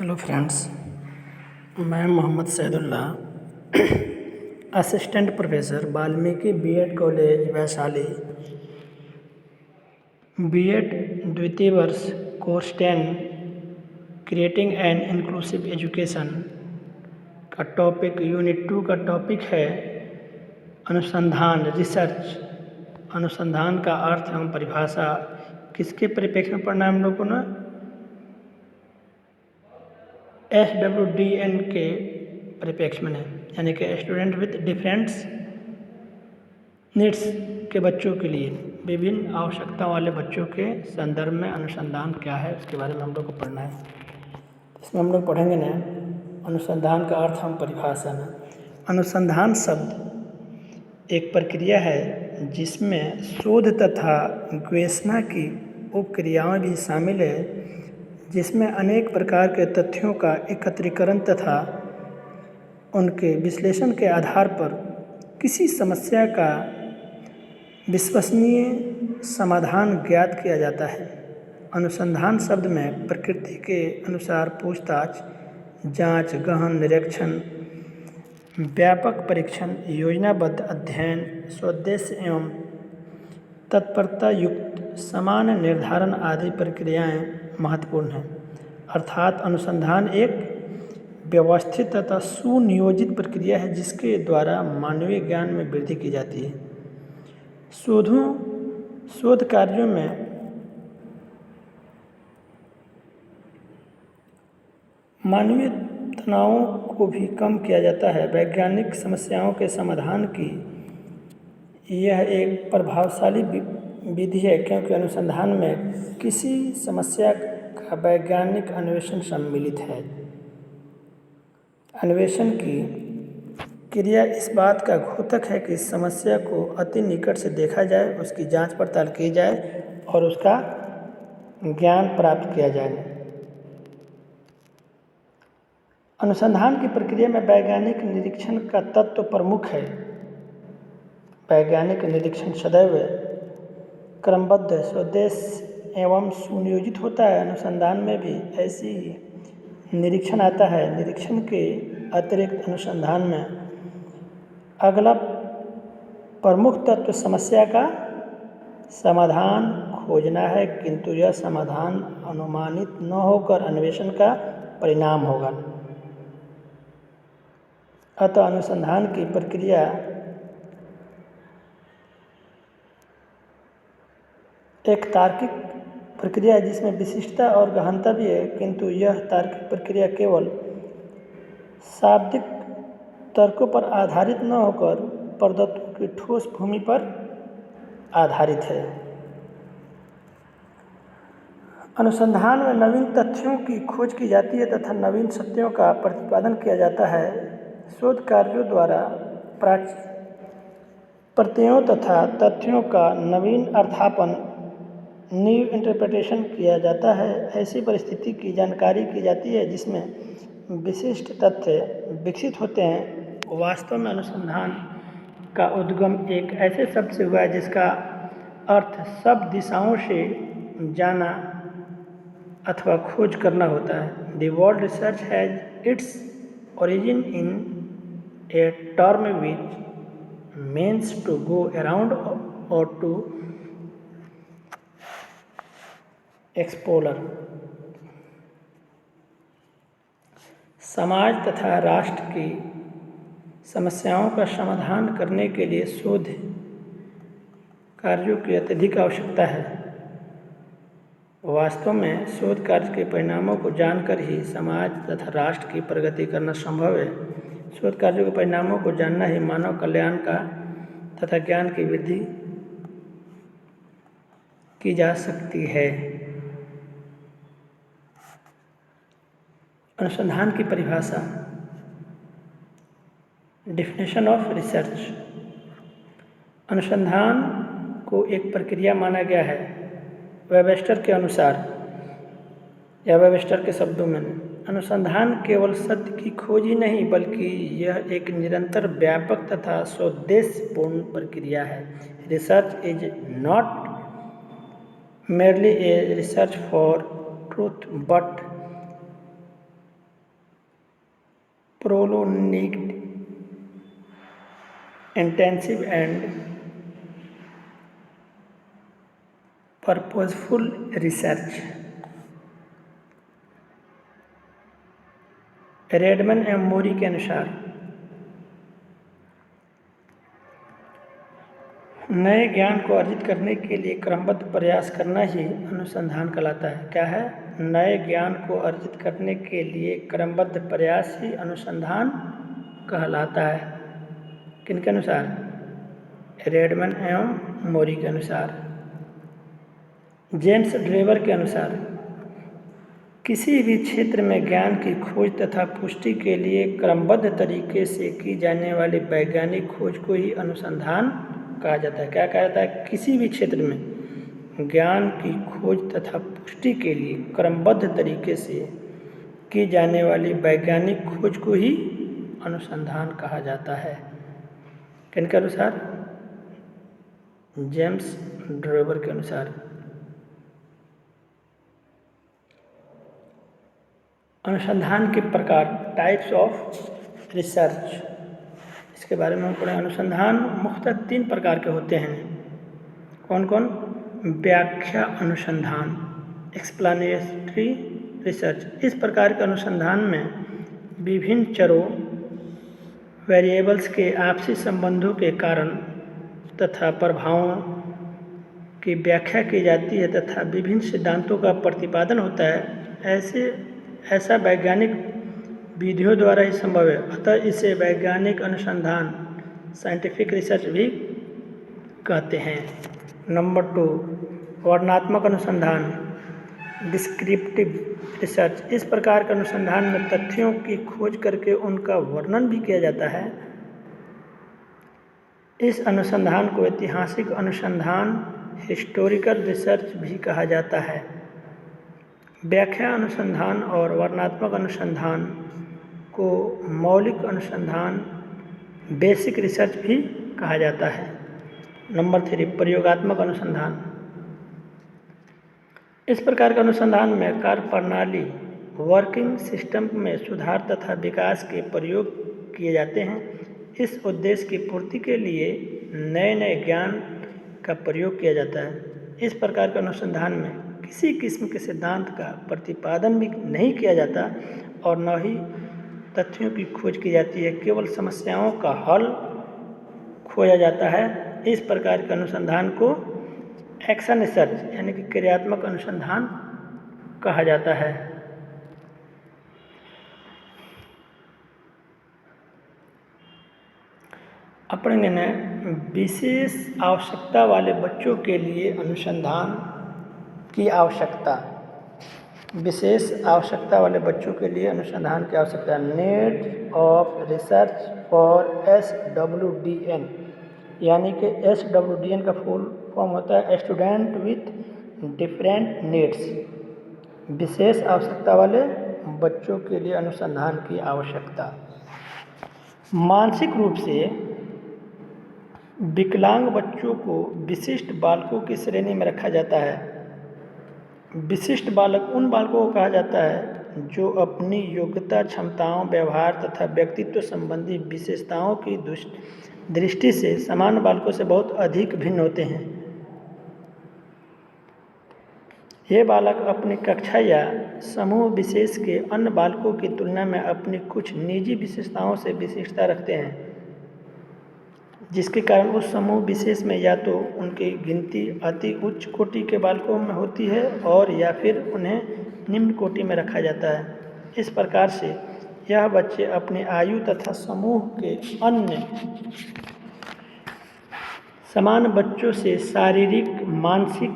Hello friends, मैं Mohammad Saidulla, assistant professor Valmiki B Ed college Vaishali, B Ed द्वितीय वर्ष course 10 creating an inclusive education का टॉपिक यूनिट 2 का टॉपिक है अनुसंधान, रिसर्च। अनुसंधान का अर्थ एवं परिभाषा किसके परिप्रेक्ष्य में पढ़ना है हम लोगों ने? SWDN के परिप्रेक्ष्य में, यानी कि स्टूडेंट विद डिफरेंट नीड्स के बच्चों के लिए, विभिन्न आवश्यकता वाले बच्चों के संदर्भ में अनुसंधान क्या है उसके बारे में हम लोग को पढ़ना है। इसमें हम लोग पढ़ेंगे ना अनुसंधान का अर्थ एवं परिभाषा में। अनुसंधान शब्द एक प्रक्रिया है जिसमें शोध तथा गवेषणा की उपक्रियाएं भी शामिल है, जिसमें अनेक प्रकार के तथ्यों का एकत्रीकरण तथा उनके विश्लेषण के आधार पर किसी समस्या का विश्वसनीय समाधान ज्ञात किया जाता है। अनुसंधान शब्द में प्रकृति के अनुसार पूछताछ, जांच, गहन निरीक्षण, व्यापक परीक्षण, योजनाबद्ध अध्ययन, स्वोद्देश्य एवं तत्परता युक्त समान निर्धारण आदि प्रक्रियाएं महत्वपूर्ण हैं। अर्थात अनुसंधान एक व्यवस्थित तथा सुनियोजित प्रक्रिया है जिसके द्वारा मानवीय ज्ञान में वृद्धि की जाती है। शोध कार्यों में मानवीय तनावों को भी कम किया जाता है। वैज्ञानिक समस्याओं के समाधान की यह एक प्रभावशाली विधि है, क्योंकि अनुसंधान में किसी समस्या का वैज्ञानिक अन्वेषण सम्मिलित है। अन्वेषण की क्रिया इस बात का द्योतक है कि समस्या को अति निकट से देखा जाए, उसकी जांच पड़ताल की जाए और उसका ज्ञान प्राप्त किया जाए। अनुसंधान की प्रक्रिया में वैज्ञानिक निरीक्षण का तत्व प्रमुख है। वैज्ञानिक निरीक्षण सदैव क्रमबद्ध, स्वोद्देश्य एवं सुनियोजित होता है। अनुसंधान में भी ऐसी ही निरीक्षण आता है। निरीक्षण के अतिरिक्त अनुसंधान में अगला प्रमुख तत्व समस्या का समाधान खोजना है, किंतु यह समाधान अनुमानित न होकर अन्वेषण का परिणाम होगा। अतः अनुसंधान की प्रक्रिया एक तार्किक प्रक्रिया है जिसमें विशिष्टता और गहनता भी है, किंतु यह तार्किक प्रक्रिया केवल शाब्दिक तर्कों पर आधारित न होकर प्रदत्तों की ठोस भूमि पर आधारित है। अनुसंधान में नवीन तथ्यों की खोज की जाती है तथा नवीन सत्यों का प्रतिपादन किया जाता है। शोध कार्यों द्वारा प्रत्ययों तथा तथ्यों का नवीन अर्थापन, न्यू इंटरप्रिटेशन किया जाता है। ऐसी परिस्थिति की जानकारी की जाती है जिसमें विशिष्ट तथ्य विकसित होते हैं। वास्तव में अनुसंधान का उद्गम एक ऐसे शब्द से हुआ है जिसका अर्थ सब दिशाओं से जाना अथवा खोज करना होता है। The word research has its origin in a term which means to go around और टू एक्सप्लोर। समाज तथा राष्ट्र की समस्याओं का समाधान करने के लिए शोध कार्यों की अत्यधिक आवश्यकता है। वास्तव में शोध कार्य के परिणामों को जानकर ही समाज तथा राष्ट्र की प्रगति करना संभव है। शोध कार्यों के परिणामों को जानना ही मानव कल्याण का तथा ज्ञान की वृद्धि की जा सकती है। अनुसंधान की परिभाषा, डेफिनेशन ऑफ रिसर्च। अनुसंधान को एक प्रक्रिया माना गया है। वेबस्टर के अनुसार या वेबस्टर के शब्दों में, अनुसंधान केवल सत्य की खोज ही नहीं बल्कि यह एक निरंतर, व्यापक तथा स्वोद्देश्यपूर्ण प्रक्रिया है। Research is not merely a research for truth but prolonged, intensive and purposeful research। रेडमन एवं मोरी के अनुसार नए ज्ञान को अर्जित करने के लिए क्रमबद्ध प्रयास करना ही अनुसंधान कहलाता है। क्या है? नए ज्ञान को अर्जित करने के लिए क्रमबद्ध प्रयास ही अनुसंधान कहलाता है। किनके अनुसार? रेडमन एवं मोरी के अनुसार। जेम्स ड्रेवर के अनुसार किसी भी क्षेत्र में ज्ञान की खोज तथा पुष्टि के लिए क्रमबद्ध तरीके से की जाने वाली वैज्ञानिक खोज को ही अनुसंधान कहा जाता है। क्या कहा जाता है? किसी भी क्षेत्र में ज्ञान की खोज तथा पुष्टि के लिए क्रमबद्ध तरीके से की जाने वाली वैज्ञानिक खोज को ही अनुसंधान कहा जाता है। किनके अनुसार? जेम्स ड्रेवर के अनुसार। अनुसंधान के प्रकार, टाइप्स ऑफ रिसर्च, इसके बारे में हम पढ़ें। अनुसंधान मुख्यतः 3 प्रकार के होते हैं। कौन कौन? व्याख्या अनुसंधान, एक्सप्लेनेटरी रिसर्च। इस प्रकार के अनुसंधान में विभिन्न चरों, वेरिएबल्स के आपसी संबंधों के कारण तथा प्रभावों की व्याख्या की जाती है तथा विभिन्न सिद्धांतों का प्रतिपादन होता है। ऐसा वैज्ञानिक विधियों द्वारा ही संभव है, अतः इसे वैज्ञानिक अनुसंधान, साइंटिफिक रिसर्च भी कहते हैं। नंबर 2, वर्णनात्मक अनुसंधान, डिस्क्रिप्टिव रिसर्च। इस प्रकार के अनुसंधान में तथ्यों की खोज करके उनका वर्णन भी किया जाता है। इस अनुसंधान को ऐतिहासिक अनुसंधान, हिस्टोरिकल रिसर्च भी कहा जाता है। व्याख्या अनुसंधान और वर्णनात्मक अनुसंधान को मौलिक अनुसंधान, बेसिक रिसर्च भी कहा जाता है। नंबर 3, प्रयोगात्मक अनुसंधान। इस प्रकार के अनुसंधान में कार्यप्रणाली, वर्किंग सिस्टम में सुधार तथा विकास के प्रयोग किए जाते हैं। इस उद्देश्य की पूर्ति के लिए नए नए ज्ञान का प्रयोग किया जाता है। इस प्रकार के अनुसंधान में किसी किस्म के सिद्धांत का प्रतिपादन भी नहीं किया जाता और न ही तथ्यों की खोज की जाती है, केवल समस्याओं का हल खोजा जाता है। इस प्रकार के अनुसंधान को एक्शन रिसर्च यानी कि क्रियात्मक अनुसंधान कहा जाता है। अपने ने विशेष आवश्यकता वाले बच्चों के लिए अनुसंधान की आवश्यकता, विशेष आवश्यकता वाले बच्चों के लिए अनुसंधान की आवश्यकता। Need of research for SWDN, यानी कि SWDN का फुल फॉर्म होता है स्टूडेंट विथ डिफरेंट नीड्स। विशेष आवश्यकता वाले बच्चों के लिए अनुसंधान की आवश्यकता। मानसिक रूप से विकलांग बच्चों को विशिष्ट बालकों की श्रेणी में रखा जाता है। विशिष्ट बालक उन बालकों को कहा जाता है जो अपनी योग्यता, क्षमताओं, व्यवहार तथा व्यक्तित्व संबंधी विशेषताओं की दृष्टि से सामान्य बालकों से बहुत अधिक भिन्न होते हैं। ये बालक अपनी कक्षा या समूह विशेष के अन्य बालकों की तुलना में अपनी कुछ निजी विशेषताओं से विशिष्टता रखते हैं, जिसके कारण उस समूह विशेष में या तो उनकी गिनती अति उच्च कोटि के बालकों में होती है और या फिर उन्हें निम्न कोटि में रखा जाता है। इस प्रकार से यह बच्चे अपनी आयु तथा समूह के अन्य समान बच्चों से शारीरिक, मानसिक,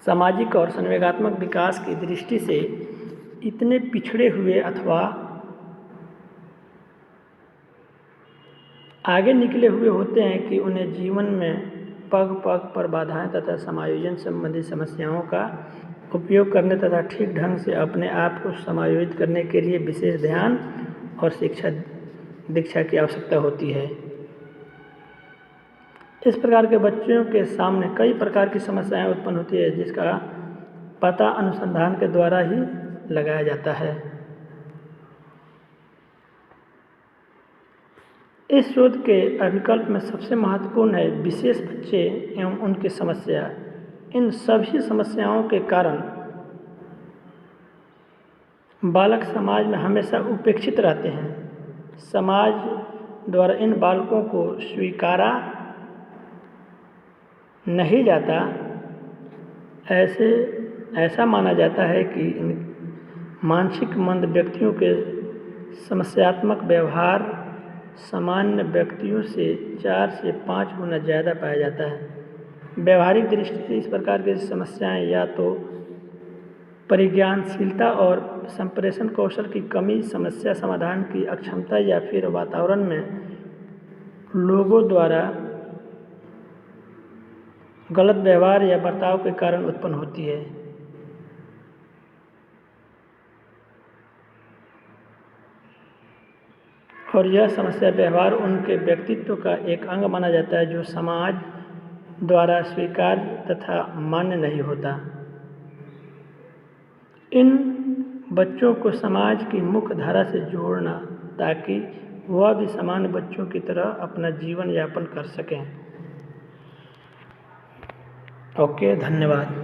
सामाजिक और संवेगात्मक विकास की दृष्टि से इतने पिछड़े हुए अथवा आगे निकले हुए होते हैं कि उन्हें जीवन में पग पग पर बाधाएं तथा समायोजन संबंधी समस्याओं का उपयोग करने तथा ठीक ढंग से अपने आप को समायोजित करने के लिए विशेष ध्यान और दीक्षा की आवश्यकता होती है। इस प्रकार के बच्चों के सामने कई प्रकार की समस्याएं उत्पन्न होती है, जिसका पता अनुसंधान के द्वारा ही लगाया जाता है। इस शोध के अभिकल्प में सबसे महत्वपूर्ण है विशेष बच्चे एवं उनकी समस्या। इन सभी समस्याओं के कारण बालक समाज में हमेशा उपेक्षित रहते हैं। समाज द्वारा इन बालकों को स्वीकारा नहीं जाता। ऐसा माना जाता है कि इन मानसिक मंद व्यक्तियों के समस्यात्मक व्यवहार सामान्य व्यक्तियों से 4 से 5 गुना ज़्यादा पाया जाता है। व्यवहारिक दृष्टि से इस प्रकार की समस्याएं या तो परिज्ञानशीलता और संप्रेषण कौशल की कमी, समस्या समाधान की अक्षमता या फिर वातावरण में लोगों द्वारा गलत व्यवहार या बर्ताव के कारण उत्पन्न होती है। और यह समस्या व्यवहार उनके व्यक्तित्व का एक अंग माना जाता है जो समाज द्वारा स्वीकार्य तथा मान्य नहीं होता। इन बच्चों को समाज की मुख्य धारा से जोड़ना ताकि वह भी सामान्य बच्चों की तरह अपना जीवन यापन कर सकें। ओके, धन्यवाद।